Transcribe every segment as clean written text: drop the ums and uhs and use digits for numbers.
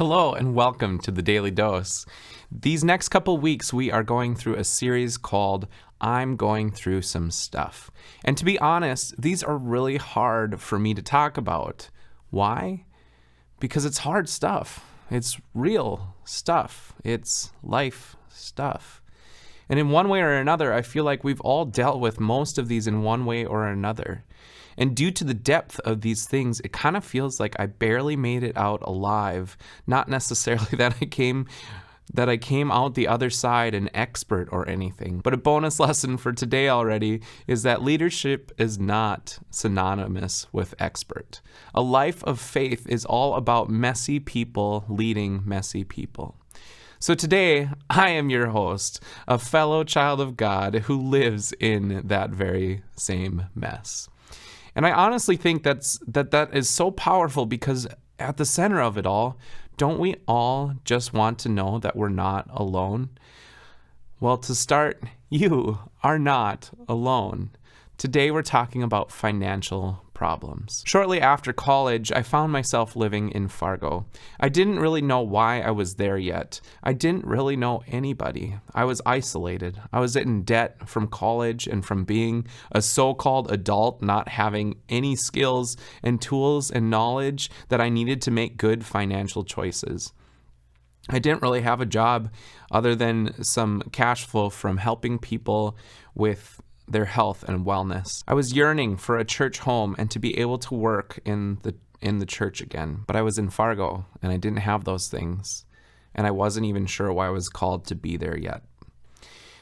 Hello and welcome to the Daily Dose. These next couple weeks we are going through a series called I'm Going Through Some Stuff. And to be honest, these are really hard for me to talk about. Why? Because it's hard stuff. It's real stuff. It's life stuff. And in one way or another, I feel like we've all dealt with most of these in one way or another. And due to the depth of these things, it kind of feels like I barely made it out alive. Not necessarily that I came out the other side an expert or anything. But a bonus lesson for today already is that leadership is not synonymous with expert. A life of faith is all about messy people leading messy people. So today, I am your host, a fellow child of God who lives in that very same mess. And I honestly think that is so powerful because at the center of it all, don't we all just want to know that we're not alone? Well, to start, you are not alone. Today we're talking about financial problems. Shortly after college, I found myself living in Fargo. I didn't really know why I was there yet. I didn't really know anybody. I was isolated. I was in debt from college and from being a so-called adult, not having any skills and tools and knowledge that I needed to make good financial choices. I didn't really have a job other than some cash flow from helping people with their health and wellness. I was yearning for a church home and to be able to work in the church again, but I was in Fargo and I didn't have those things, and I wasn't even sure why I was called to be there yet.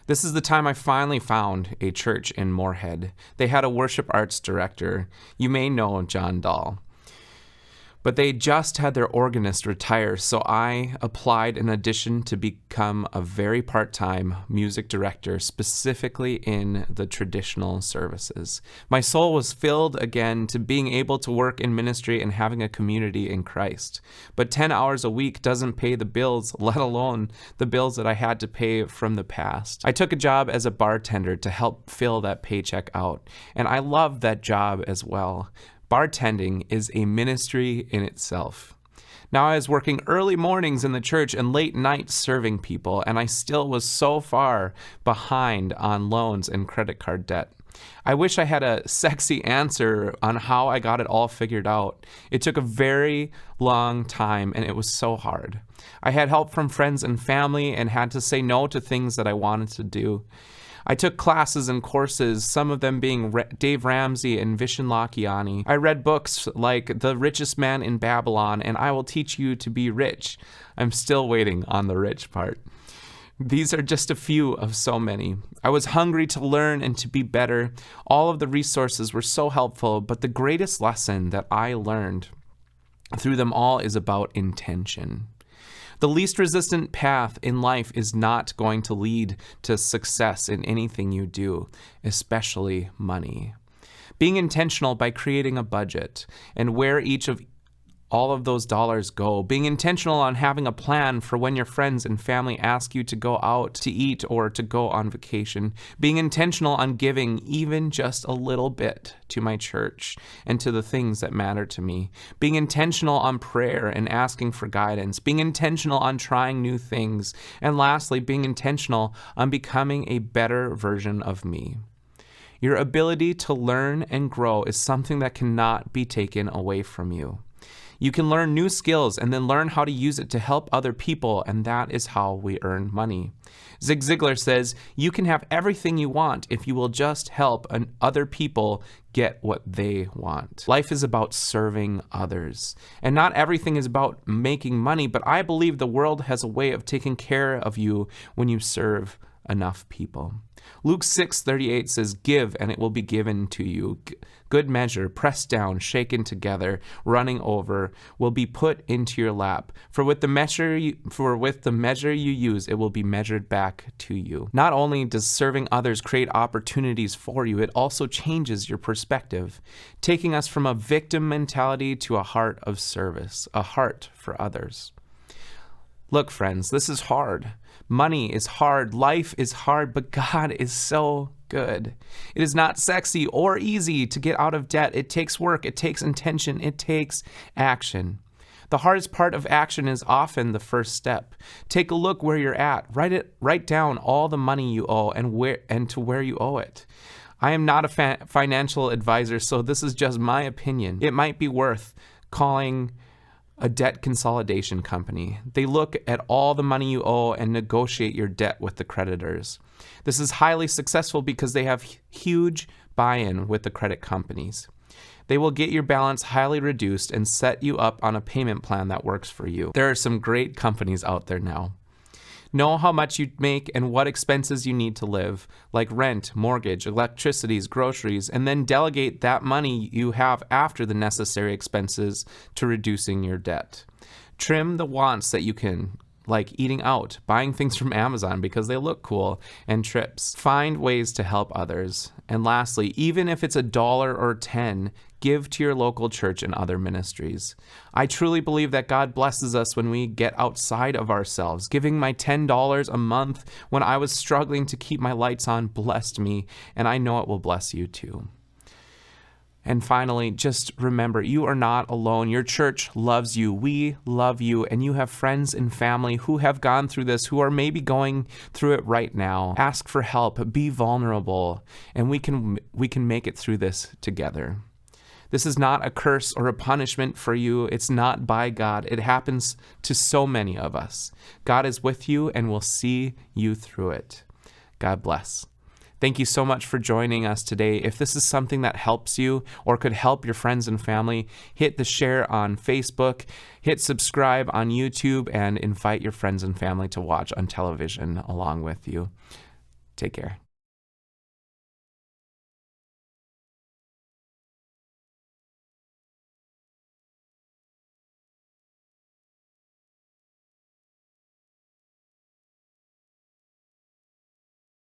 This is the time I finally found a church in Moorhead. They had a worship arts director. You may know John Dahl. But they just had their organist retire, so I applied an audition to become a very part-time music director, specifically in the traditional services. My soul was filled again to being able to work in ministry and having a community in Christ. But 10 hours a week doesn't pay the bills, let alone the bills that I had to pay from the past. I took a job as a bartender to help fill that paycheck out, and I loved that job as well. Bartending is a ministry in itself. Now I was working early mornings in the church and late nights serving people, and I still was so far behind on loans and credit card debt. I wish I had a sexy answer on how I got it all figured out. It took a very long time, and it was so hard. I had help from friends and family and had to say no to things that I wanted to do. I took classes and courses, some of them being Dave Ramsey and Vishen Lakhiani. I read books like The Richest Man in Babylon and I Will Teach You to Be Rich. I'm still waiting on the rich part. These are just a few of so many. I was hungry to learn and to be better. All of the resources were so helpful, but the greatest lesson that I learned through them all is about intention. The least resistant path in life is not going to lead to success in anything you do, especially money. Being intentional by creating a budget and where each of all of those dollars go. Being intentional on having a plan for when your friends and family ask you to go out to eat or to go on vacation. Being intentional on giving even just a little bit to my church and to the things that matter to me. Being intentional on prayer and asking for guidance. Being intentional on trying new things. And lastly, being intentional on becoming a better version of me. Your ability to learn and grow is something that cannot be taken away from you. You can learn new skills and then learn how to use it to help other people, and that is how we earn money. Zig Ziglar says, you can have everything you want if you will just help other people get what they want. Life is about serving others. And not everything is about making money, but I believe the world has a way of taking care of you when you serve enough people. Luke 6:38 says, give and it will be given to you. Good measure, pressed down, shaken together, running over, will be put into your lap. For with the measure you use, it will be measured back to you. Not only does serving others create opportunities for you, it also changes your perspective, taking us from a victim mentality to a heart of service, a heart for others. Look, friends, this is hard. Money is hard. Life is hard, but God is so good. It is not sexy or easy to get out of debt. It takes work. It takes intention. It takes action. The hardest part of action is often the first step. Take a look where you're at. Write down all the money you owe and to where you owe it. I am not a financial advisor, so this is just my opinion. It might be worth calling a debt consolidation company. They look at all the money you owe and negotiate your debt with the creditors. This is highly successful because they have huge buy-in with the credit companies. They will get your balance highly reduced and set you up on a payment plan that works for you. There are some great companies out there now. Know how much you make and what expenses you need to live, like rent, mortgage, electricity, groceries, and then delegate that money you have after the necessary expenses to reducing your debt. Trim the wants that you can, like eating out, buying things from Amazon because they look cool, and trips. Find ways to help others. And lastly, even if it's $1 or 10, give to your local church and other ministries. I truly believe that God blesses us when we get outside of ourselves. Giving my $10 a month when I was struggling to keep my lights on blessed me, and I know it will bless you too. And finally, just remember, you are not alone. Your church loves you. We love you. And you have friends and family who have gone through this, who are maybe going through it right now. Ask for help. Be vulnerable. And we can make it through this together. This is not a curse or a punishment for you. It's not by God. It happens to so many of us. God is with you and will see you through it. God bless. Thank you so much for joining us today. If this is something that helps you or could help your friends and family, hit the share on Facebook, hit subscribe on YouTube, and invite your friends and family to watch on television along with you. Take care.